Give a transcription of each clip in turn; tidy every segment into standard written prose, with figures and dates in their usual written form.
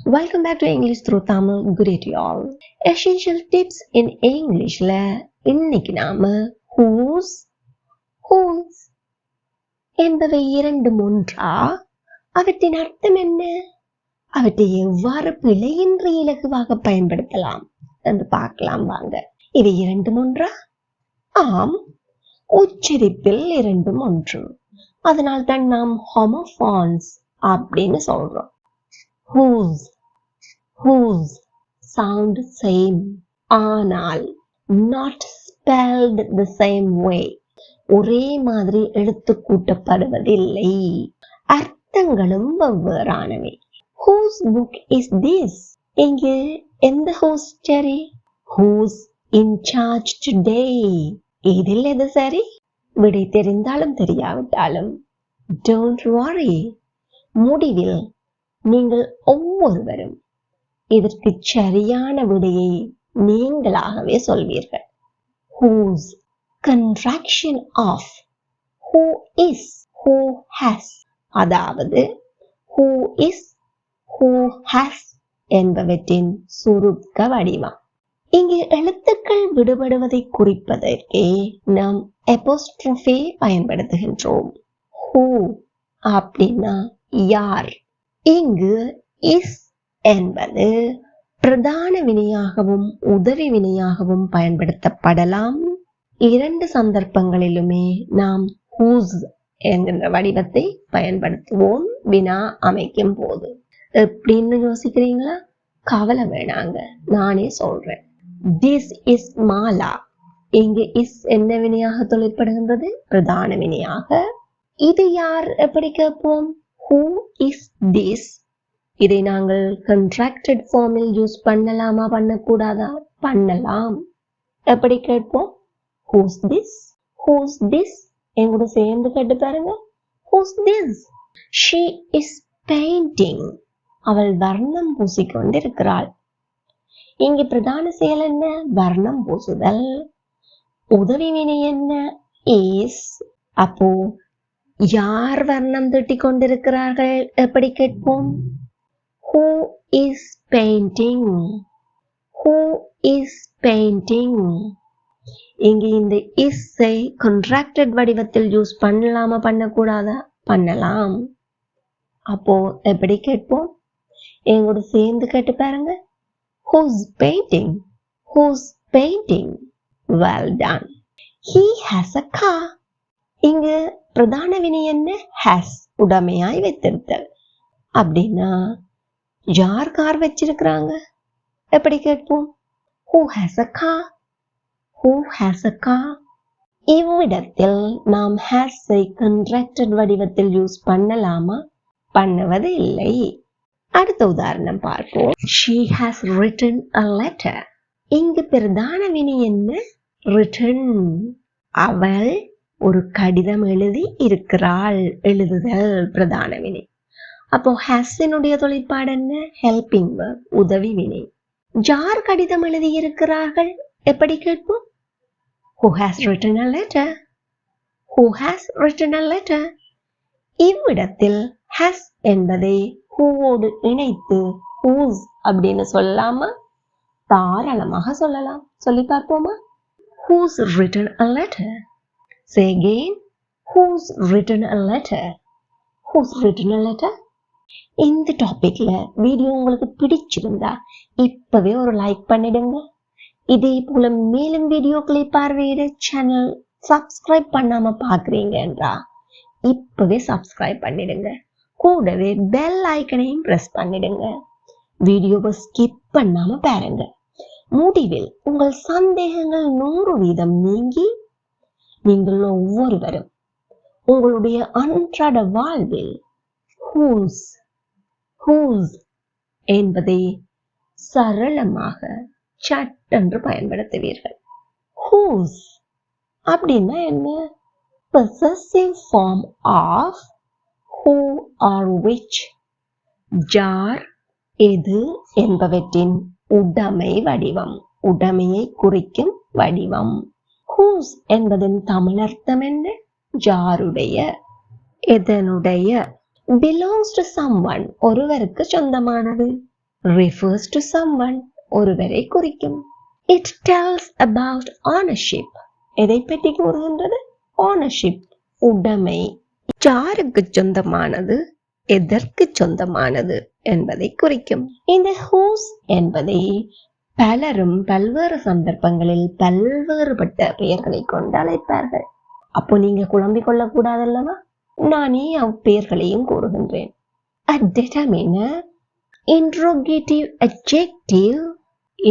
Welcome back to English through Tamil. Good day to you all. Essential tips in Englishல இன்னைக்கு நாம whose என்பவை இரண்டும் ஒன்றா? அவற்றின் அர்த்தம் என்ன? அவற்றை எவ்வாறு பிழையின்றி இலகுவாக பயன்படுத்தலாம் என்று பார்க்கலாம் வாங்க. இவை இரண்டும் ஒன்றா? ஆம், உச்சரிப்பில் இரண்டும் ஒன்று. அதனால் தான் நாம் ஹோமோஃபான்ஸ் அப்படின்னு சொல்றோம். whose sound same, ஆனால் not spelled the same way, ஒரே மாதிரி எழுத்து கூட்டப்படுவதில்லை. அர்த்தங்களும் வெவ்வேறானவை. whose book is this? இங்கு எந்த whose சரி? who's in charge today? இதில் எது சரி? விடை தெரிந்தாலும் தெரியாவிட்டாலும் don't worry, முடிவில் நீங்கள் ஒவ்வொருவரும் இதற்கு சரியான விடையை நீங்களாகவே சொல்வீர்கள். whose contraction of who is, who has, அதாவது who is, who has என்பவற்றின் சுருக்க வடிவம். இங்கு எழுத்துக்கள் விடுபடுவதை குறிப்பதற்கே நாம் apostrophe பயன்படுத்துகின்றோம். who அப்படின்னா யார். இங்கு is என்பது பிரதான வினையாகவும் உதவி வினையாகவும் பயன்படுத்தப்படலாம். இரண்டு சந்தர்ப்பங்களிலுமே நாம் whose என்கின்ற வடிவத்தை பயன்படுத்துவோம் வினா அமைக்கும் போது. எப்படின்னு யோசிக்கிறீங்களா? கவலை வேணாங்க, நானே சொல்றேன். This is Mala. இங்கு is என்ன வினையாக தொழிற்படுகின்றது? பிரதான வினையாக. இது யார்? எப்படி கேட்போம்? who is this? இதை நாங்கள் contracted ஃபார்மில் யூஸ் பண்ணலாமா பண்ணக்கூடாதா? பண்ணலாம். எப்படி கேட்போம்? who's this? who's this? எங்கூட சேர்ந்து கேட்டு பாருங்க. who's this? she is painting. அவள் வர்ணம் பூசிக்கொண்டிருக்கிறாள். இங்கு பிரதான செயல் என்ன? வர்ணம் பூசுதல். உதவி வினை என்ன? is. அப்போ யார் வர்ணம் தீட்டிக் கொண்டிருக்கிறார்கள்? எப்படி கேட்போம்? who is painting? who is painting? இங்கு இந்த is-ஐ contracted வடிவத்தில் யூஸ் பண்ணலாமா பண்ணக்கூடாதா? பண்ணலாம். அப்போ எப்படி கேட்போம்? எங்கூட சேர்ந்து கேட்டு பாருங்க. who's painting? who's painting? well done. he has a car. இங்கு பிரதான வினை என்ன? has, உடைமையாய் வைத்திருத்தல். அப்படின்னா யார் கார் வச்சிருக்கிறாங்க? எப்படி கேட்போம்? who has a car? who has a car? இவ்விடத்தில் நாம் has-ஐ contracted வடிவத்தில் யூஸ் பண்ணலாமா? பண்ணுவது இல்லை. அடுத்த உதாரணம் பார்ப்போம். she has written a letter. இங்கு பிரதான வினை என்ன? written. அவள் ஒரு கடிதம் எழுதி இருக்கிறாள். எழுதுதல் பிரதான வினை. அப்போ has-னுடைய தொழிற்பாடு என்ன? helping verb, உதவி வினை. யார் கடிதம் எழுதி இருக்கிறார்கள்? எப்படி கேட்போம்? who has written a letter? who has written a letter? இவ்விடத்தில் has என்பதை whoவோடு இணைத்து whose அப்படின்னு சொல்லாம தாராளமாக சொல்லலாம். சொல்லி பார்ப்போமா? who's written a letter? say again. who's written a letter? who's written a letter? இந்த டாபிக்ல வீடியோ உங்களுக்கு பிடிச்சிருந்தா இப்பவே ஒரு லைக் பண்ணிடுங்க. இதே போல மேலும் வீடியோக்களை பார்வையிட சேனல் சப்ஸ்கிரைப் பண்ணாம பாக்குறீங்க என்றா இப்பவே சப்ஸ்கிரைப் பண்ணிடுங்க. கூடவே பெல் ஐக்கனையும் பிரஸ் பண்ணிடுங்க. வீடியோவை ஸ்கிப் பண்ணாம பாருங்க. முடிவில் உங்கள் சந்தேகங்கள் 100% நீங்கி நீங்கள் ஒவ்வொருவரும் உங்களுடைய அன்றாட வாழ்வில் whose என்பதை சரளமாக சட்டென்று பயன்படுத்துவீர்கள். whose அப்படின்னா என்ன? possessive form of who or which. யார், எது என்பவற்றின் உடைமை வடிவம், உடைமையை குறிக்கும் வடிவம். whose என்பதன் தமிழர்த்தம் என்ன? யாருடைய, எதனுடைய. belongs to someone, ஒருவருக்கு சொந்தமானது. refers to someone, ஒருவரை குறிக்கும். It tells about ownership. எதை பற்றி கூறுகின்றது? Ownership, உடைமை. யாருக்கு சொந்தமானது, எதற்கு சொந்தமானது என்பதை குறிக்கும். இந்த whose என்பதை பலரும் பல்வேறு சந்தர்ப்பங்களில் பல்வேறுபட்ட பெயர்களை கொண்டு அழைப்பார்கள். அப்போ நீங்க குழம்பிக் கொள்ளக்கூடாதல்லவா? நானே அப்பெயர்களையும் கூறுகின்றேன். A determiner, interrogative adjective,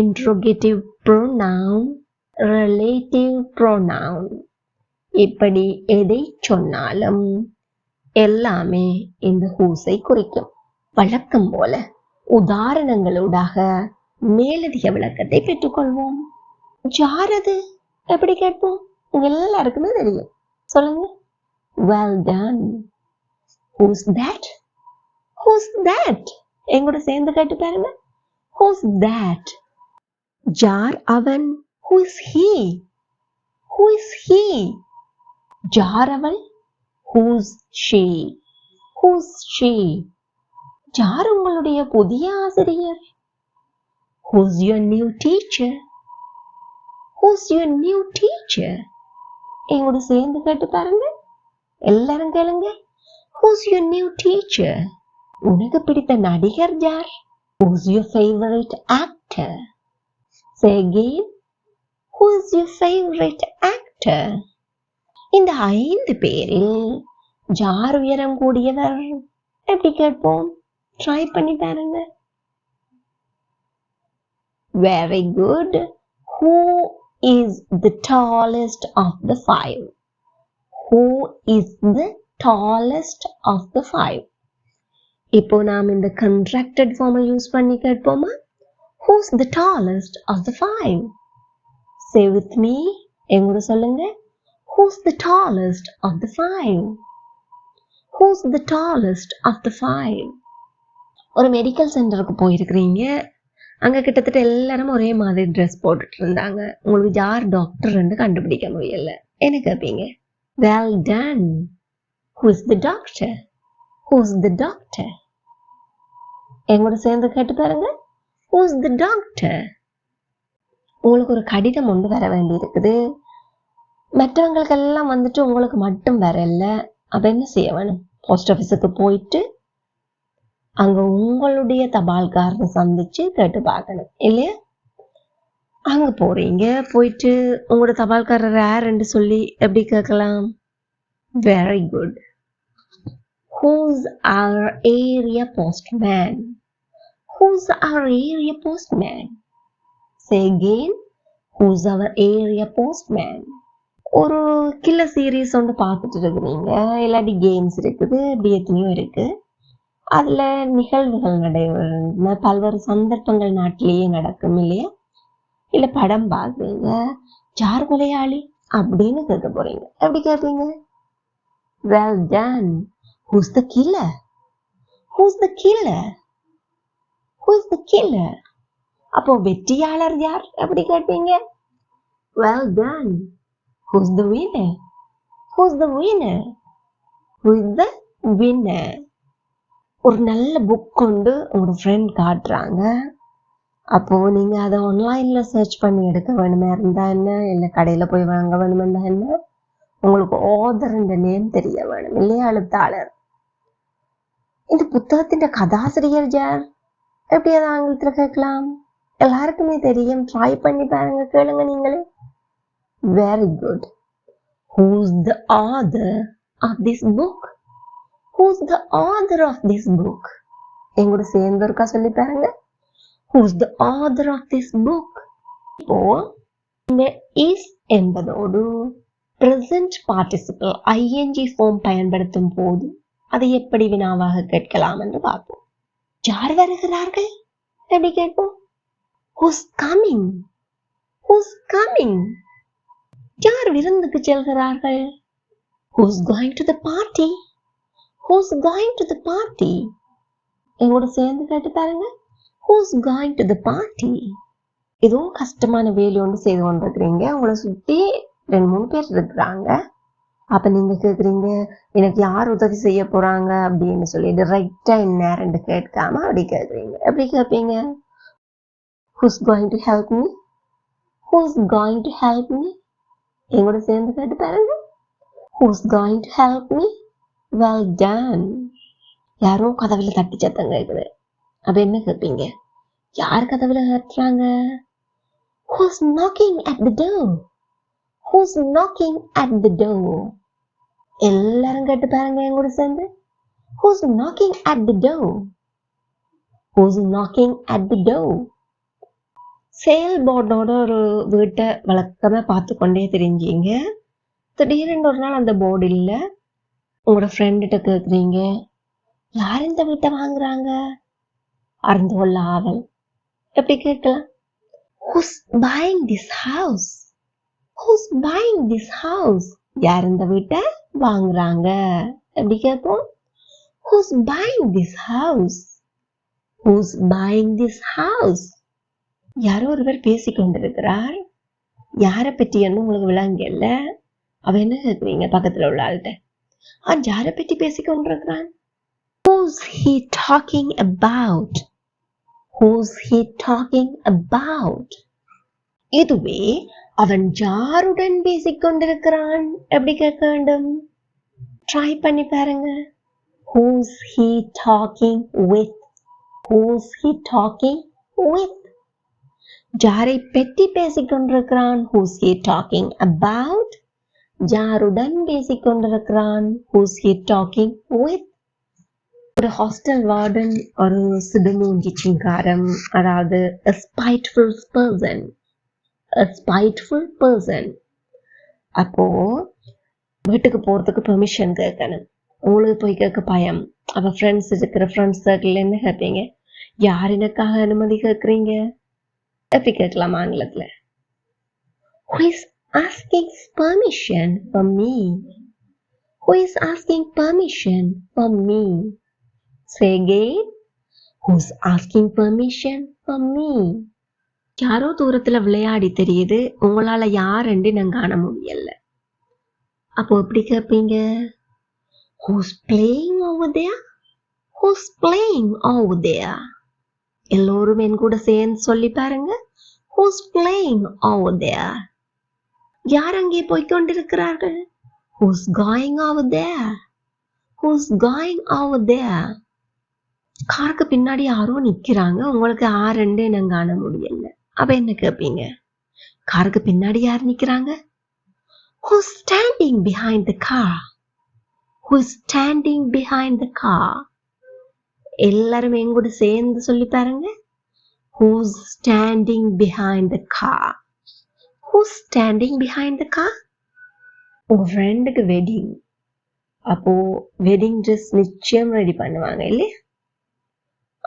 interrogative pronoun, relative pronoun. இப்படி எதை சொன்னாலும் எல்லாமே இந்த who's-ஐ குறிக்கும். வழக்கம் போல உதாரணங்களூடாக மேலதிக விளக்கத்தை பெற்றுக்கொள்வோம். யாரது எப்படி கேட்போம்? எல்லாருக்குமே தெரியும். சொல்லுங்க. Well done. Who's that? Who's that? எங்கூட சேர்ந்து கேட்டு பாருங்க. Who's that? யார் அவன்? Who is he? Who is he? யார் அவள்? Who's she? Who's she? யார் உங்களுடைய புதிய ஆசிரியர்? Who's your new teacher? Who's your new teacher? எங்கூட சேர்ந்து கேட்டு பாருங்க. எல்லாரும் கேளுங்க. Who's your new teacher? உனக்கு பிடித்த நடிகர் யார்? Who's your favorite actor? Say again. Who's your favorite actor? இந்த 5 பேரில் யார் உயரம் கூடியவர்? எப்படி கேட்போம்? ட்ரை பண்ணி பாருங்க. Very good. Who is the tallest of the 5? Who is the tallest of the 5? இப்போ நாம் இந்த contracted form யூஸ் பண்ணி கேட்போமா? Who's the tallest of the 5? Say with me. எங்கூட சொல்லுங்க. Who's the tallest of the 5? Who's the tallest of the 5? ஒரு medical சென்டருக்கு போயிருக்கிறீங்க. அங்க கிட்டத்தட்ட எல்லாரும் ஒரே மாதிரி ட்ரெஸ் போட்டுட்டு இருந்தாங்க. உங்களுக்கு யார் டாக்டர்ன்னு கண்டுபிடிக்க முடியல. என்ன கேட்பீங்க? Well done. Who's the doctor? Who's the doctor? எங்கூட சேர்ந்து கேட்டு பாருங்க. Who's the doctor? உங்களுக்கு ஒரு கடிதம் ஒன்று வர வேண்டி இருக்குது. மற்றவங்களுக்கெல்லாம் வந்துட்டு உங்களுக்கு மட்டும் வரல. அப்ப என்ன செய்ய வேணும்? போஸ்ட் ஆஃபீஸுக்கு போயிட்டு அங்க உங்களுடைய தபால்காரரை சந்திச்சு கேட்டு பார்க்கணும் இல்லையா? அங்க போறீங்க. போயிட்டு உங்களோட தபால்காரர் யாருன்னு சொல்லி எப்படி கேட்கலாம்? Very good. Who's our area postman? Who's our area postman? Say again. Who's our area postman? ஒரு கில்ல சீரீஸ் ஒன்று பார்த்துட்டு இருக்கிறீங்க. இல்லாட்டி கேம்ஸ் இருக்குது. இப்படி எத்தனையோ இருக்கு. அதுல நிகழ்வுகள் நடைபெற பல்வேறு சந்தர்ப்பங்கள் நாட்டிலேயே நடக்கும் இல்லையா? இல்ல படம் பார்க்குறீங்க. யார் கொலையாளி அப்படின்னு கேட்க போறீங்க. எப்படி கேட்பீங்க? Well done. Who's the killer? Who's the killer? Who's the killer? அப்போ வெற்றியாளர் யார்? எப்படி கேட்பீங்க? Well done. Who's the winner? Who's the winner? Who is the winner? ஒரு நல்ல புக் கொண்டு உங்களோட ஃப்ரெண்ட் காட்டுறாங்க. அப்போ நீங்க அதை ஆன்லைன்ல சர்ச் பண்ணி எடுக்க வேணுமா இருந்தா என்ன, இல்லை கடையில போய் வாங்க வேணுமா இருந்தா என்ன, உங்களுக்கு ஆதர் நேம் தெரிய வேணும் இல்லையா? எழுத்தாளர். இந்த புத்தகத்தின் கதாசிரியர் யார்? எப்படி அதை ஆங்கிலத்துல கேட்கலாம்? எல்லாருக்குமே தெரியும். ட்ரை பண்ணி பாருங்க, கேளுங்க நீங்களே. Very good. Who's the author of this book? Who's the author of this book? எங்கூட சேர்ந்து இருக்கா சொல்லி பாருங்க. Who's the author of this book? இப்போ இந்த is என்பதோடு present participle ing form பயன்படுத்தும் போது அதை எப்படி வினாவாக கேட்கலாம் என்று பார்ப்போம். யார் வருகிறார்கள்? எப்படி கேட்போம்? Who's coming? Who's coming? யார் விருந்துக்கு செல்கிறார்கள்? Who's going to the party? Who's going to the party? எங்கூட சேர்ந்து கேட்டு பாருங்க. Who's going to the party? ஏதோ கஷ்டமான வேலை ஒன்று செய்து கொண்டிருக்கிறீங்க. உங்களை சுற்றி 2-3 பேர் இருக்கிறாங்க. அப்ப நீங்க கேக்குறீங்க எனக்கு யார் உதவி செய்ய போறாங்க அப்படின்னு சொல்லி டைரக்டா என்ன கேட்காம அப்படி கேக்குறீங்க. எப்படி கேட்பீங்க? Who's going to help me? Who's going to help me? எங்கூட சேர்ந்து கேட்டு பாருங்க. Who's going to help me? Well done. யாரோ கதவுல தட்டி சத்தம் கேக்குது. அப்ப என்ன கேட்பீங்க? யார் கதவுல தட்டுறாங்க? Who's knocking at the door? Who's knocking at the door? எல்லாரும் கேட்டு பாருங்க எங்கூட சேர்ந்து. Who's knocking at the door? Who's knocking at the door? Sale போர்டோட ஒரு வீட்டை வழக்கமா பார்த்து கொண்டே தெரிஞ்சீங்க. திடீரென்று ஒரு நாள் அந்த போர்டு இல்லை. உங்களோட ஃப்ரெண்ட்கிட்ட கேட்குறீங்க, யார் இந்த வீட்டை வாங்குறாங்க? அறிந்து கொள்ள ஆவல். எப்படி கேட்கலாம்? Who's buying this house? Who's buying this house? யார் இந்த வீட்டை வாங்குறாங்க? எப்படி கேட்போம்? Who's buying this house? Who's buying this house? யாரோ ஒருவர் பேசிக்கொண்டிருக்கிறார். யாரை பற்றி என்ன உங்களுக்கு விளங்கல. அவ என்ன கேட்குறீங்க பக்கத்துல உள்ள ஆள்கிட்ட? யாரை பற்றி பேசிக்கொண்டிருக்கிறான்? Who's he talking about? Who's he talking about? இதுவே அவன் யாருடன் பேசிக்கொண்டிருக்கிறான் எப்படி கேட்க வேண்டும்? ட்ரை பண்ணி பாருங்க. Who's he talking with? Who's he talking with? யாரை பற்றி பேசிக்கொண்டிருக்கிறான்? Who's he talking about? யாருடன் பேசிக்கொண்டிருக்கிறான்? Who's he talking with? ஒரு ஹாஸ்டல் வார்டன் ஒரு சிடுமூஞ்சி சிங்காரம், அதாவது a spiteful person. A spiteful person. அப்போ வீட்டுக்கு போறதுக்கு பெர்மிஷன் கேட்கணும். உங்களுக்கு போய் கேட்க பயம். அப்ப ஃப்ரெண்ட்ஸ் இருக்கிற ஃப்ரெண்ட்ஸ் சர்க்கிள் என்ன கேட்பீங்க? யார் எனக்காக அனுமதி கேட்குறீங்க? எப்படி கேட்கலாம் ஆங்கிலத்துல? Who is asking permission for me? Who is asking permission for me? Say again. Who's asking permission for me? யாரோ தூரத்துல விளையாடி தெரியுது, உங்களால யாருன்னு நான் காண முடியல. அப்போ எப்படி கேட்பீங்க? Who's playing over there? Who's playing over there? எல்லோரும் என் கூட சேர்ந்து சொல்லி பாருங்க. Who's playing over there? யார் அங்கே போய்கொண்டிருக்கிறார்கள்? Who's going over there? Who's going over there? காருக்கு பின்னாடி யாரோ நிக்கிறாங்க, உங்களுக்கு யாருன்னு நான் காண முடியல. அப்ப என்ன கேட்பீங்க? காருக்கு பின்னாடி யார் நிக்கிறாங்க? Who's standing behind the car? Who's standing behind the car? எல்லாரும் என் கூட சேர்ந்து சொல்லி பாருங்க. Who's standing behind the car? Who's standing behind the car? உங்க ஃப்ரெண்டுக்கு வெட்டிங். அப்போ வெட்டிங் ட்ரெஸ் நிச்சயம் ரெடி பண்ணுவாங்க இல்லையா?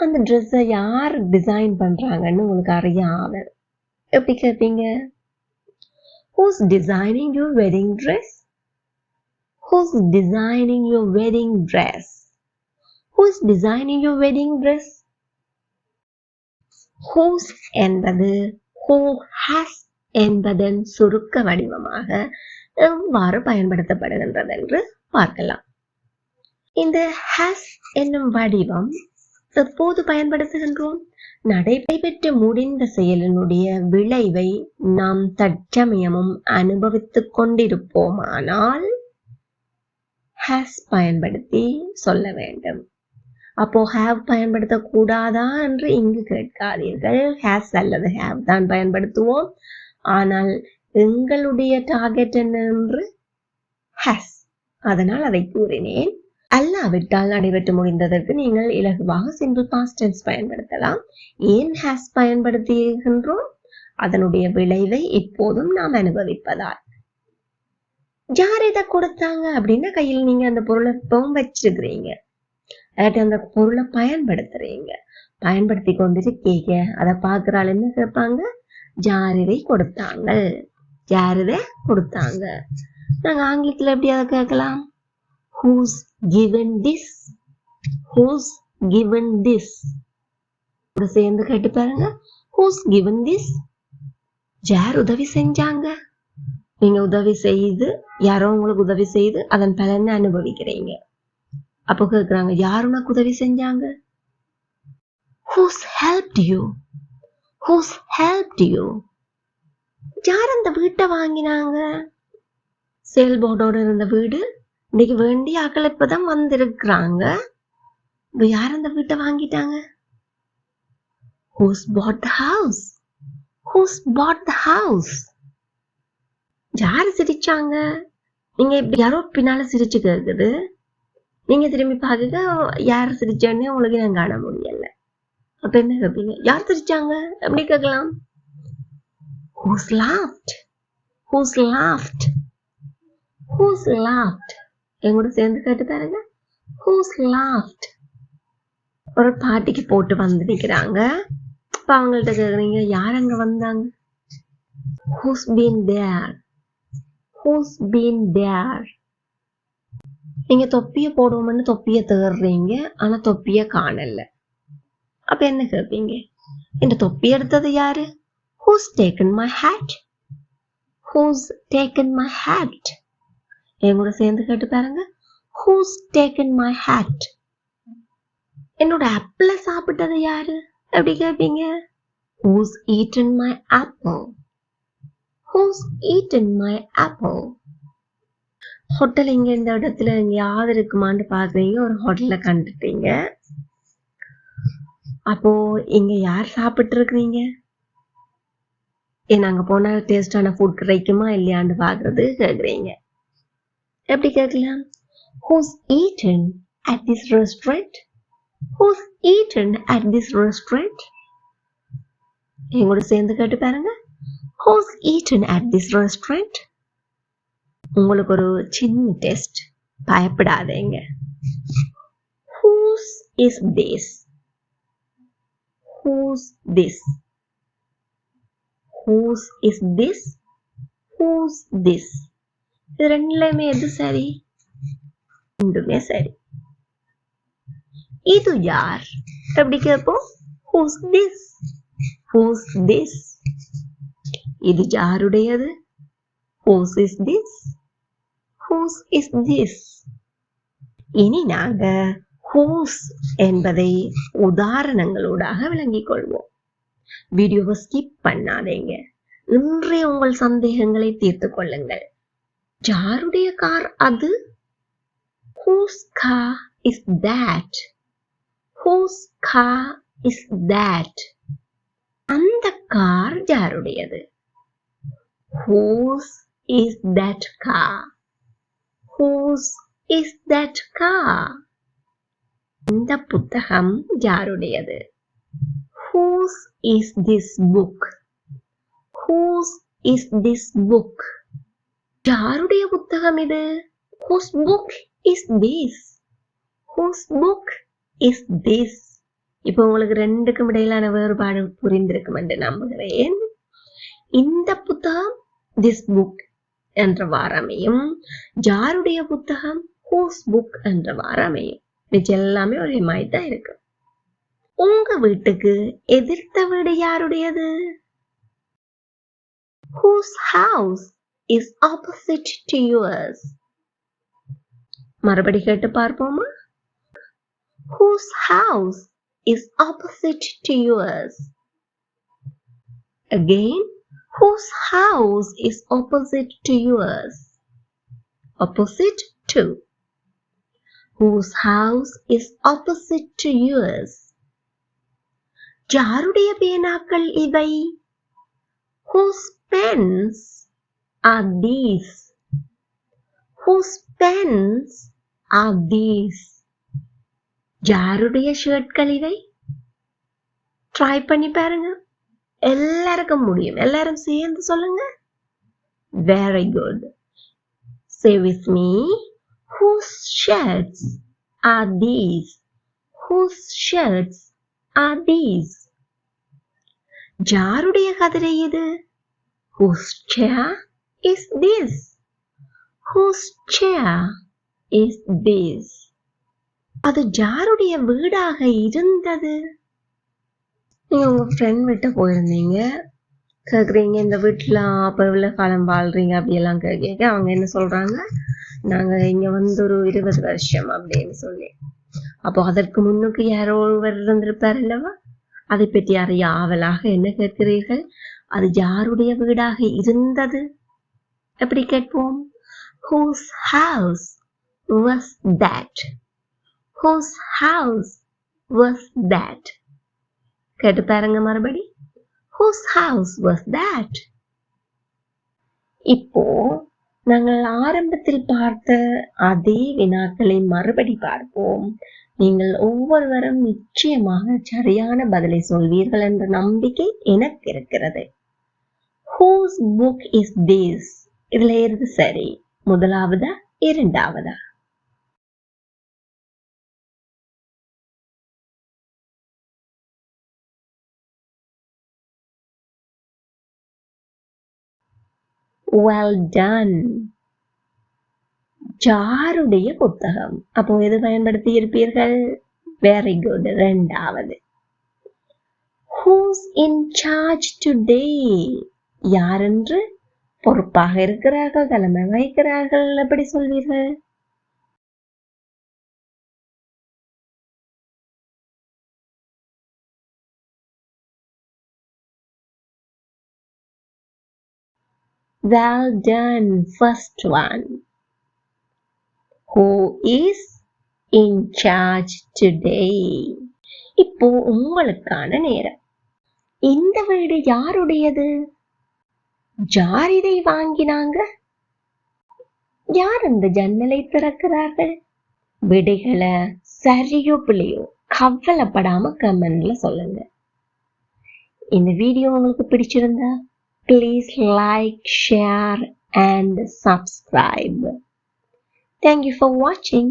அந்த ட்ரெஸ்ஸை யார் டிசைன் பண்றாங்கன்னு உங்களுக்கு அறிய ஆவல். எப்படி கேட்பீங்க? Who's designing your wedding dress? Who's designing your wedding dress? Who's designing your wedding dress? Whose என்பது who has என்பதன் சுருக்க வடிவமாக எவ்வாறு பயன்படுத்தப்படுகின்றது என்று பார்க்கலாம். இந்த has என்னும் வடிவம் எப்போது பயன்படுத்துகின்றோம்? நடைபெற்று முடிந்த செயலினுடைய விளைவை நாம் தற்சமயமும் அனுபவித்துக் கொண்டிருப்போமானால் has பயன்படுத்தி சொல்ல வேண்டும். அப்போ have பயன்படுத்தக்கூடாதா என்று இங்கு கேட்காதீர்கள். has அல்லது have தான் பயன்படுத்துவோம். ஆனால் எங்களுடைய டார்கெட் என்ன என்று has, அதனால் அதை கூறினேன். அல்லாவிட்டால் நடைபெற்று முடிந்ததற்கு நீங்கள் இலகுவாக சிம்பிள் பாஸ்ட் டென்ஸ் பயன்படுத்தலாம். ஏன் has பயன்படுத்துகின்றோம்? அதனுடைய விளைவை இப்போதும் நாம் அனுபவிப்பதால். யார் இதை கொடுத்தாங்க அப்படின்னா கையில் நீங்க அந்த பொருளை இப்பவும் வச்சிருக்கிறீங்க, அந்த பொருளை பயன்படுத்துறீங்க, பயன்படுத்தி கொண்டிருக்கீங்க. அதை பார்க்கிறாள் என்ன கேட்பாங்க? யார் இதை கொடுத்தாங்க? யார் இதை கொடுத்தாங்க? நாங்க ஆங்கிலத்துல எப்படி அதை கேட்கலாம்? Who's given this? Who's given this? சேர்ந்து கேட்டு பாருங்க. Who's given this? யார் உதவி செஞ்சாங்க? நீங்க உதவி செய்து யாரோ உங்களுக்கு உதவி செய்து அதன் பலனை அனுபவிக்கிறீங்க. அப்போ கேக்குறாங்க, யார் உனக்கு உதவி செஞ்சாங்க? Who's helped you? Who's helped you? யார் அந்த வீட்டை வாங்கினாங்க? செயல்பாடோட இருந்த வீடு இன்னைக்கு வேண்டிய ஆக்கள் இப்பதான் வந்திருக்கிறாங்க. யார் அந்த வீட்டை வாங்கிட்டாங்க? Who's bought the house? Who's bought the house? யாரு சிரிச்சாங்க? நீங்க இப்படி யாரோ பின்னால சிரிச்சு கேக்குது. நீங்க திரும்பி பாக்குங்க, யார் சிரிச்சான்னு உங்களுக்கு நான் காண முடியல. அப்ப என்ன கேட்பீங்க? யார் சிரிச்சாங்க எப்படி கேட்கலாம்? Who's laughed? Who's laughed? Who's laughed? எங்கூட சேர்ந்து கேட்டு பாருங்க. Who's laughed? ஒரு பார்ட்டிக்கு போட்டு வந்து நிக்கிறாங்க. இப்ப அவங்கள்ட்ட கேக்குறீங்க, யார் அங்க வந்தாங்க? Who's been there? Who's been there? நீங்க தொப்பிய போடுவோம்னு தொப்பிய தேடுறீங்க, ஆனா தொப்பிய காணல. அப்ப என்ன கேட்பீங்க? இந்த தொப்பி எடுத்தது யாரு? Who's taken my hat? Who's taken my hat? எங்கூட சேர்ந்து கேட்டு பாருங்க. Who's taken my hat? என்னோட ஆப்பிள சாப்பிட்டது யாரு? எப்படி கேட்பீங்க? Who's eaten my apple? Who's eaten my apple? Hotel இங்க இந்த இடத்துல எங்கேயாவது இருக்குமான்னு பாக்குறீங்க, ஒரு ஹோட்டல்ல கண்டுட்டீங்க. அப்போ இங்க யார் சாப்பிட்டு இருக்கிறீங்க? அங்க போனா டேஸ்டான ஃபுட் கிடைக்குமா இல்லையான்னு பாக்குறது கேக்குறீங்க. எப்படி கேட்கலாம்? Who's eaten at this restaurant? Who's eaten at this restaurant? எங்கூட சேர்ந்து கேட்டு பாருங்க. Who's eaten at this restaurant? உங்களுக்கு ஒரு சின்ன டெஸ்ட், பயப்படாதீங்க. Whose is this? Who's this? Whose is this? Who's this? இது ரெண்டுலயுமே எது சரி? ரெண்டுமே சரி. இது யார்? எப்படி கேட்போம்? Who's this? Who's this? இது யாருடையது? Whose is this? Whose is this? இனி நாங்க whose என்பதை உதாரணங்களோடாக விளங்கிக் கொள்வோம். வீடியோவை ஸ்கிப் பண்ணாதீங்க. இன்றைய உங்கள் சந்தேகங்களை தீர்த்துக் கொள்ளுங்கள். யாருடைய கார் அது? Whose car is that? Whose car is that? அந்த கார் யாருடையது? Whose is that car? Whose is that car? இந்த புத்தகம் யாருடையது? Whose is this book? Whose is this book? யாருடைய புத்தகம் இது? Whose book is this? Whose book is this? இப்போ உங்களுக்கு ரெண்டுக்கும் இடையிலான வேறுபாடு புரிந்திருக்கும் என்று நம்புகிறேன். இந்த புத்தகம் this book என்ற வாரமையும், யாருடைய புத்தகம் whose book என்ற வாரமையும், இது எல்லாமே ஒரே மாதிரி தான் இருக்கு. உங்க வீட்டுக்கு எதிர்த்த வீடு யாருடையது? Whose house is opposite to yours? மறுபடி கேட்டு பார்ப்போமா? Whose house is opposite to yours? Again, whose house is opposite to yours? Opposite to. Whose house is opposite to yours? யாருடைய பேனாக்கள் இவை? Whose pens are these? Whose pens are these? யாருடைய ஷர்ட்கள் இவை? Try பண்ணி பாருங்க. எல்லாருக்கும் முடியும். எல்லாரும் சேர்ந்து சொல்லுங்க. Very good. Say with me. Whose shirts are these? Whose shirts are these? யாருடைய கதிரை இது? Whose chair is this? Whose chair is this? அது யாருடைய வீடாக இருந்தது? நீங்க உங்க ஃப்ரெண்ட் வீட்டை போயிருந்தீங்க. கேட்குறீங்க இந்த வீட்டில் அப்போ எவ்வளோ காலம் வாழ்றீங்க அப்படியெல்லாம் கேட்க அவங்க என்ன சொல்கிறாங்க, நாங்கள் இங்கே வந்து ஒரு 20 வருஷம் அப்படின்னு சொல்லி. அப்போ அதற்கு முன்னுக்கு யாரோ ஒருவர் இருந்திருப்பார் அல்லவா, அதை பற்றி அறிய ஆவலாக என்ன கேட்கிறீர்கள், அது யாருடைய வீடாக இருந்தது எப்படி கேட்போம்? Whose house was that? Whose house was that? கேட்டு பாருங்க மறுபடி. Whose house was that? இப்போ நாங்கள் ஆரம்பத்தில் பார்த்த அதே வினாக்களை மறுபடி பார்ப்போம். நீங்கள் ஒவ்வொருவரும் நிச்சயமாக சரியான பதிலை சொல்வீர்கள் என்ற நம்பிக்கை எனக்கு இருக்கிறது. Whose book is this? இதுல எது சரி, முதலாவதா இரண்டாவதா? Well done. யாருடைய புத்தகம்? அப்போ எது பயன்படுத்தி இருப்பீர்கள்? வெரி குட், இரண்டாவது. Who's in charge today? யாரென்று பொறுப்பாக இருக்கிறார்கள், தலைமை வகிக்கிறார்கள், எப்படி சொல்வீர்கள்? Well done, first one. Who is in charge today? இப்போ உங்களுக்கான நேரம். இந்த வீடு யாருடையது? யார் இதை வாங்கினாங்க? யார் அந்த ஜன்னலை திறக்கிறார்கள்? விடைகளை சரியோ பிள்ளையோ கவலைப்படாம கமெண்ட்ல சொல்லுங்க. இந்த வீடியோ உங்களுக்கு பிடிச்சிருந்தா please like, share and subscribe. Thank you for watching.